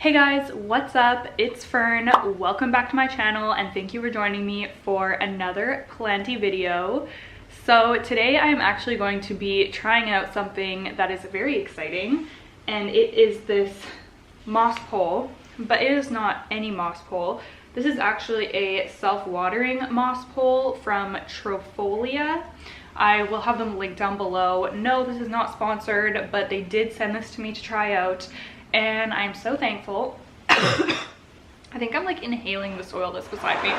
Hey guys, what's up? It's Fern. Welcome back to my channel and thank you for joining me for another planty video. So today I am actually going to be trying out something that is very exciting, and it is this moss pole, but it is not any moss pole. This is actually a self-watering moss pole from Trofolia. I will have them linked down below. No, this is not sponsored, but they did send this to me to try out, and I'm so thankful. I think I'm like inhaling the soil that's beside me.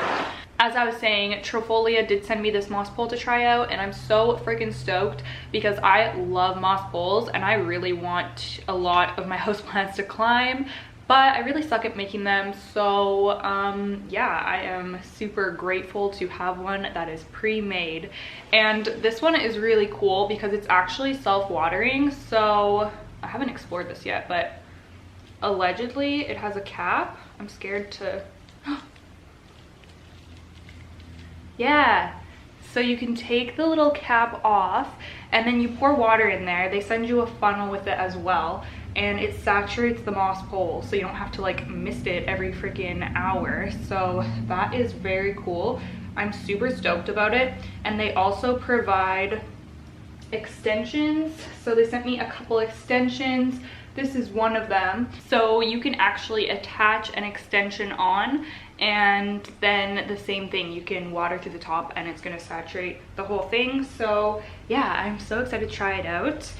As I was saying, Trofolia did send me this moss pole to try out, and I'm so freaking stoked because I love moss poles and I really want a lot of my houseplants to climb, but I really suck at making them. So yeah, I am super grateful to have one that is pre-made. And this one is really cool because it's actually self-watering. So I haven't explored this yet, but allegedly it has a cap. I'm scared to yeah, so you can take the little cap off and then you pour water in there. They send you a funnel with it as well, and it saturates the moss pole so you don't have to like mist it every freaking hour. So that is very cool. I'm super stoked about it. And they also provide extensions. So they sent me a couple extensions. This is one of them. So you can actually attach an extension on, and then the same thing, you can water through the top and it's gonna saturate the whole thing. So yeah, I'm so excited to try it out.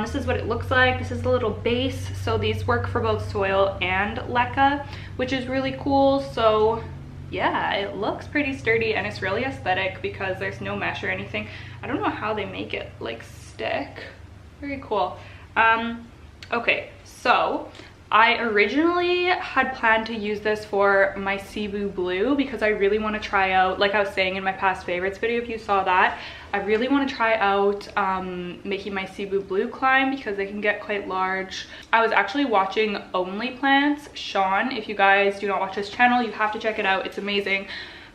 This is what it looks like. This is the little base. So these work for both soil and leca, which is really cool. So yeah, it looks pretty sturdy and it's really aesthetic because there's no mesh or anything. I don't know how they make it like stick. Very cool. Okay, so I originally had planned to use this for my Cebu Blue because I really want to try out, like I was saying in my past favorites video, if you saw that, I really want to try out making my Cebu Blue climb because they can get quite large. I was actually watching Only Plants, Sean. If you guys do not watch his channel, you have to check it out. It's amazing.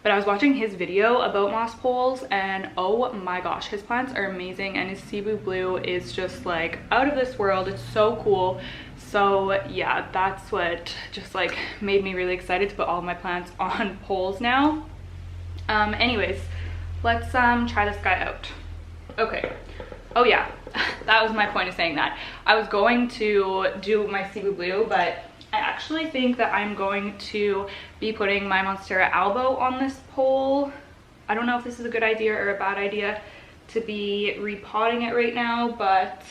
But I was watching his video about moss poles and oh my gosh, his plants are amazing and his Cebu Blue is just like out of this world. It's so cool. So yeah, that's what just like made me really excited to put all of my plants on poles now. Anyways, let's try this guy out. Okay. Oh yeah, that was my point of saying that. I was going to do my Cebu Blue, but I actually think that I'm going to be putting my monstera albo on this pole. I don't know if this is a good idea or a bad idea to be repotting it right now, but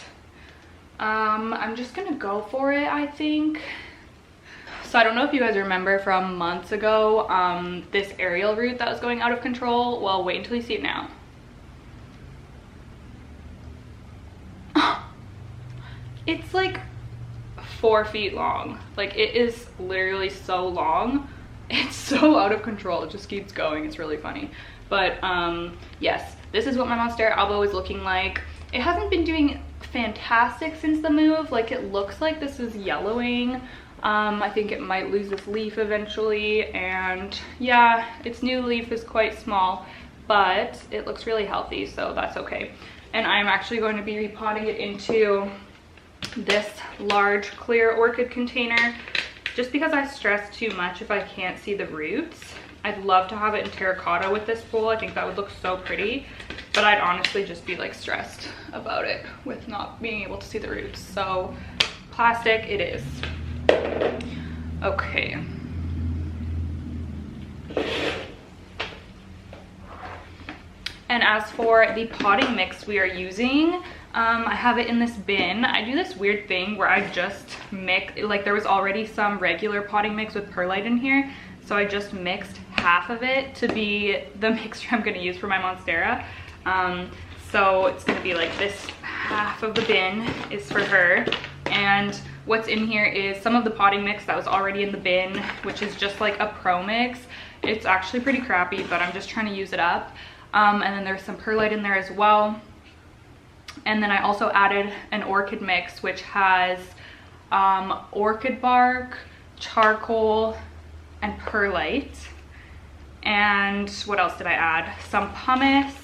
I'm just gonna go for it, I think. So I don't know if you guys remember from months ago, this aerial root that was going out of control. Well, wait until you see it now. It's like 4 feet long. Like, it is literally so long. It's so out of control. It just keeps going. It's really funny. But yes, this is what my monstera albo is looking like. It hasn't been doing fantastic since the move. Like, it looks like this is yellowing. I think it might lose its leaf eventually, and yeah, its new leaf is quite small, but it looks really healthy, so that's okay. And I'm actually going to be repotting it into this large clear orchid container just because I stress too much if I can't see the roots. I'd love to have it in terracotta with this pole. I think that would look so pretty, but I'd honestly just be like stressed about it with not being able to see the roots. So plastic it is. Okay. And as for the potting mix we are using, I have it in this bin. I do this weird thing where I just mix, like there was already some regular potting mix with perlite in here, so I just mixed half of it to be the mixture I'm going to use for my monstera. So it's going to be like this half of the bin is for her, and what's in here is some of the potting mix that was already in the bin, which is just like a pro mix. It's actually pretty crappy, but I'm just trying to use it up. And then there's some perlite in there as well. And then I also added an orchid mix, which has orchid bark, charcoal, and perlite. And what else did I add? Some pumice.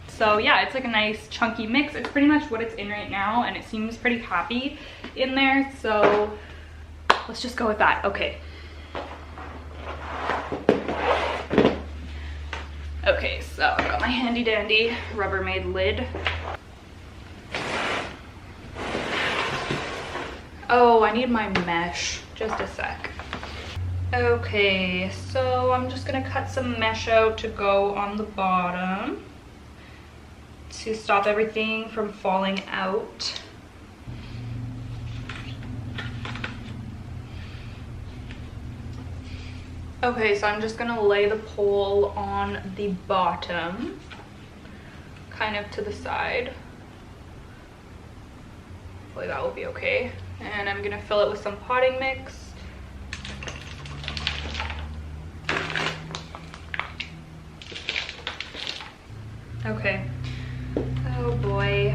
So yeah, it's like a nice chunky mix. It's pretty much what it's in right now, and it seems pretty happy in there. So let's just go with that. Okay. Okay, so I got my handy dandy Rubbermaid lid. Oh, I need my mesh. Just a sec. Okay, so I'm just gonna cut some mesh out to go on the bottom to stop everything from falling out. Okay, so I'm just gonna lay the pole on the bottom, kind of to the side. Hopefully that will be okay. And I'm gonna fill it with some potting mix. Okay. Oh boy.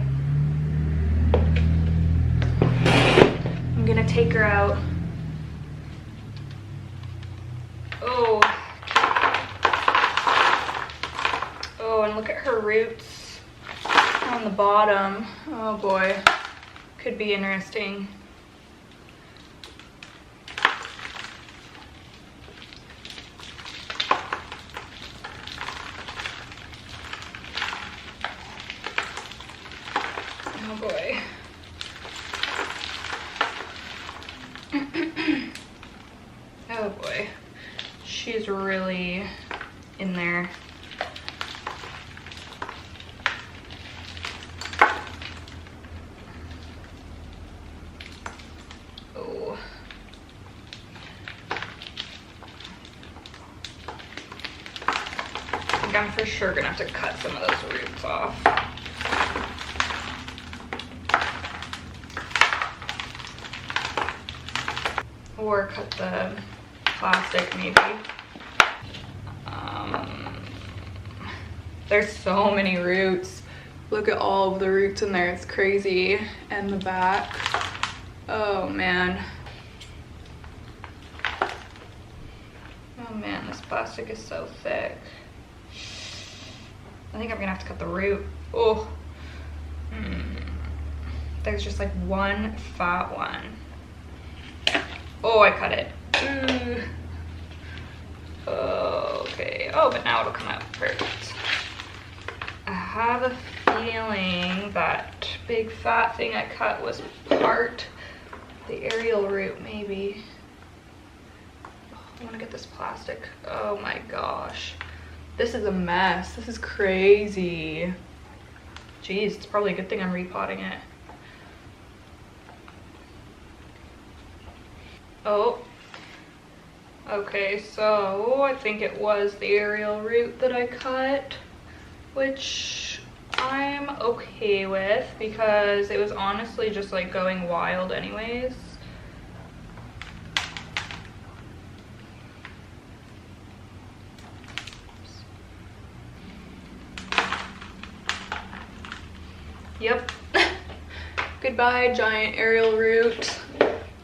I'm gonna take her out. Oh. Oh, and look at her roots on the bottom. Oh boy. Could be interesting. Oh boy. Oh boy. She's really in there. Oh. I think I'm for sure gonna have to cut some of those roots off. Or cut the plastic maybe. There's so many roots. Look at all of the roots in there, it's crazy. And the back. Oh man. Oh man, this plastic is so thick. I think I'm gonna have to cut the root. Oh. There's just like one fat one. Oh, I cut it. Okay. Oh, but now it'll come out perfect. I have a feeling that big fat thing I cut was part the aerial root, maybe. Oh, I want to get this plastic. Oh my gosh. This is a mess. This is crazy. Jeez, it's probably a good thing I'm repotting it. Oh, okay, so I think it was the aerial root that I cut, which I'm okay with because it was honestly just like going wild anyways. Yep. Goodbye, giant aerial root.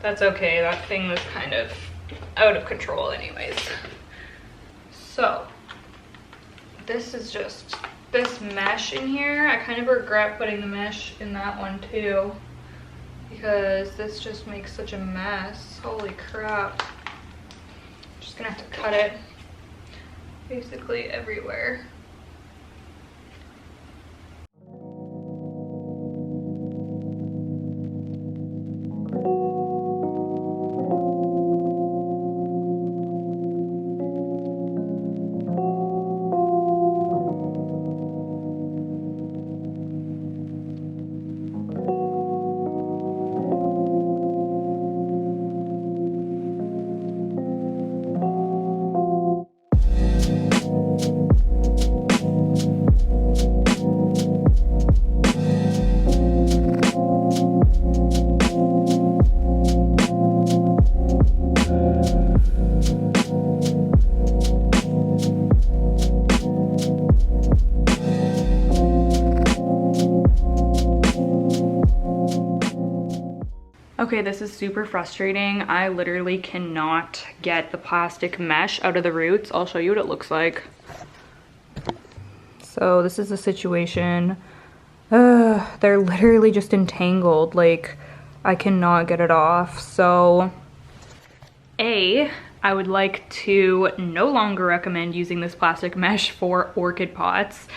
That's okay, that thing was kind of out of control anyways. So, this is just, this mesh in here, I kind of regret putting the mesh in that one too, because this just makes such a mess. Holy crap. Just gonna have to cut it basically everywhere. Okay, this is super frustrating. I literally cannot get the plastic mesh out of the roots. I'll show you what it looks like. So this is the situation. They're literally just entangled. Like, I cannot get it off. So I would like to no longer recommend using this plastic mesh for orchid pots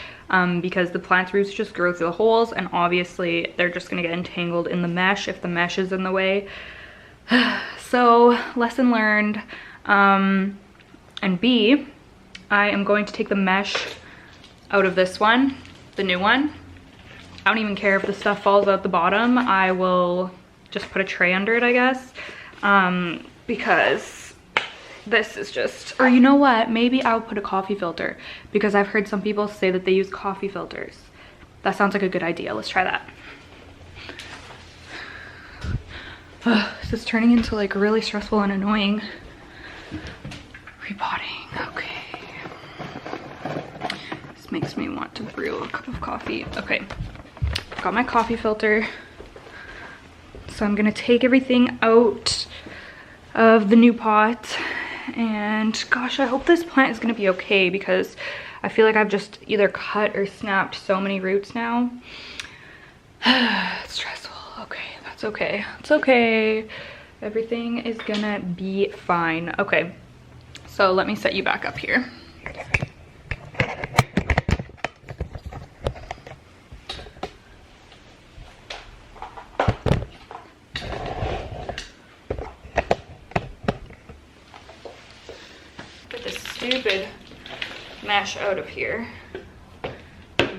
because the plant's roots just grow through the holes, and obviously they're just gonna get entangled in the mesh if the mesh is in the way. So lesson learned. And B, I am going to take the mesh out of this one, the new one. I don't even care if the stuff falls out the bottom. I will just put a tray under it, I guess, because this is just, or you know what, maybe I'll put a coffee filter, because I've heard some people say that they use coffee filters. That sounds like a good idea. Let's try that. This is turning into like really stressful and annoying. Repotting, okay. This makes me want to brew a cup of coffee. Okay, got my coffee filter. So I'm gonna take everything out of the new pot, and gosh, I hope this plant is gonna be okay, because I feel like I've just either cut or snapped so many roots now. It's stressful. Okay, that's okay. It's okay. Everything is gonna be fine. Okay, so let me set you back up here. Stupid mesh out of here.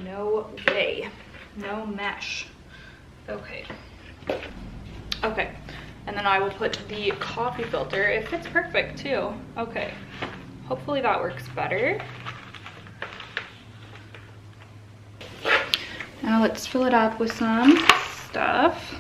No way. No mesh. Okay. Okay. And then I will put the coffee filter. It fits perfect too. Okay. Hopefully that works better. Now let's fill it up with some stuff.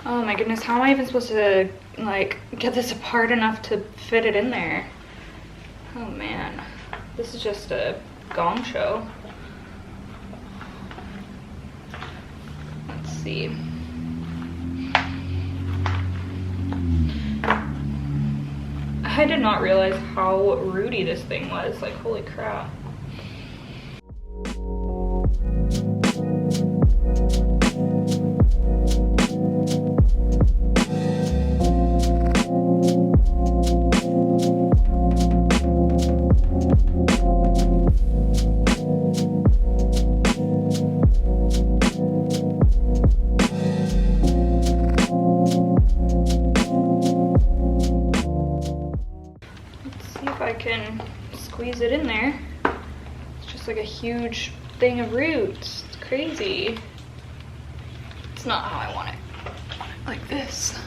Oh my goodness, how am I even supposed to like get this apart enough to fit it in there? Oh man, this is just a gong show. Let's see. I did not realize how rooty this thing was, like holy crap. Squeeze it in there. It's just like a huge thing of roots. It's crazy. It's not how I want it. Like this.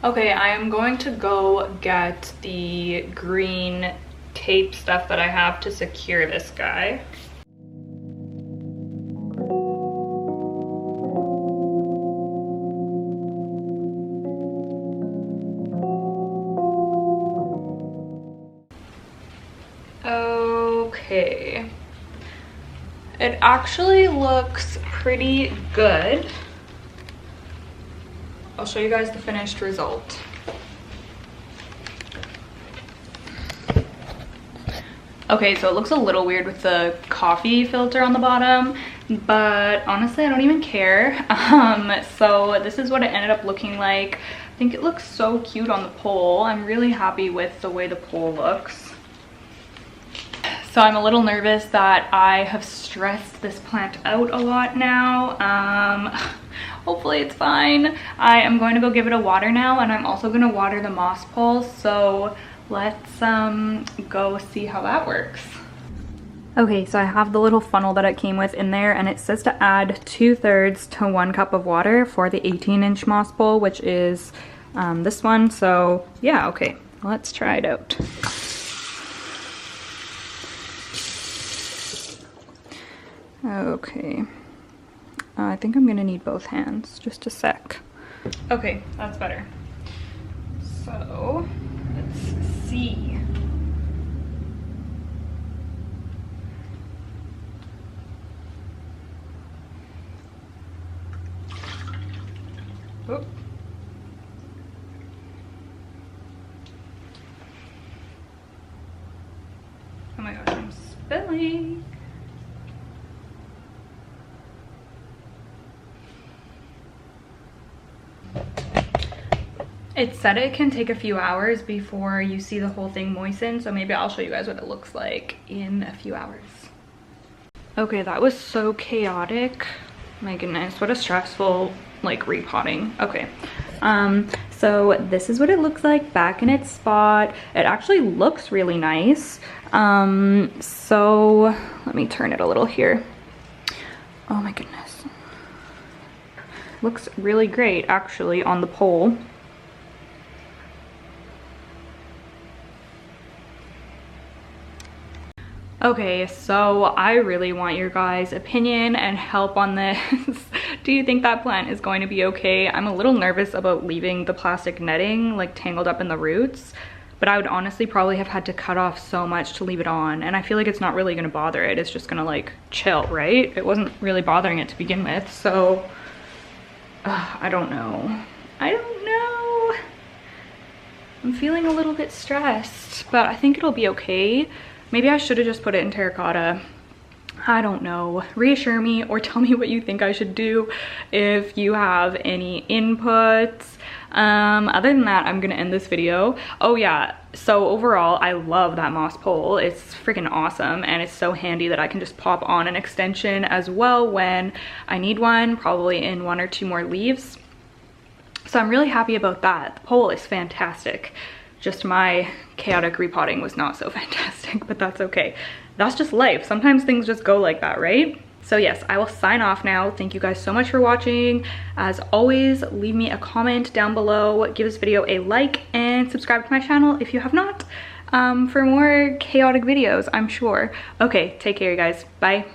Okay, I am going to go get the green tape stuff that I have to secure this guy. Okay. It actually looks pretty good. I'll show you guys the finished result. Okay, so it looks a little weird with the coffee filter on the bottom, but honestly, I don't even care. So this is what it ended up looking like. I think it looks so cute on the pole. I'm really happy with the way the pole looks. So I'm a little nervous that I have stressed this plant out a lot now. Hopefully it's fine. I am going to go give it a water now, and I'm also going to water the moss poles. So let's go see how that works. Okay, so I have the little funnel that it came with in there, and it says to add 2/3 to 1 cup of water for the 18-inch moss pole, which is this one. So yeah, okay, let's try it out. Okay, I think I'm gonna need both hands. Just a sec. Okay, that's better. So let's see. Oh. Oh my gosh, I'm spilling. It said it can take a few hours before you see the whole thing moisten, so maybe I'll show you guys what it looks like in a few hours. Okay, that was so chaotic. My goodness, what a stressful like repotting. Okay, so this is what it looks like back in its spot. It actually looks really nice. So let me turn it a little here. Oh my goodness, looks really great actually on the pole. Okay, so I really want your guys' opinion and help on this. Do you think that plant is going to be okay? I'm a little nervous about leaving the plastic netting like tangled up in the roots, but I would honestly probably have had to cut off so much to leave it on, and I feel like it's not really gonna bother it. It's just gonna like chill, right? It wasn't really bothering it to begin with, so I don't know. I don't know. I'm feeling a little bit stressed, but I think it'll be okay. Maybe I should have just put it in terracotta. I don't know. Reassure me or tell me what you think I should do if you have any inputs. Other than that, I'm gonna end this video. Oh yeah, so overall, I love that moss pole. It's freaking awesome, and it's so handy that I can just pop on an extension as well when I need one, probably in 1 or 2 more leaves. So I'm really happy about that. The pole is fantastic. Just my chaotic repotting was not so fantastic, but that's okay. That's just life. Sometimes things just go like that, right? So yes, I will sign off now. Thank you guys so much for watching. As always, leave me a comment down below, give this video a like, and subscribe to my channel if you have not, for more chaotic videos, I'm sure. Okay, take care, you guys. Bye.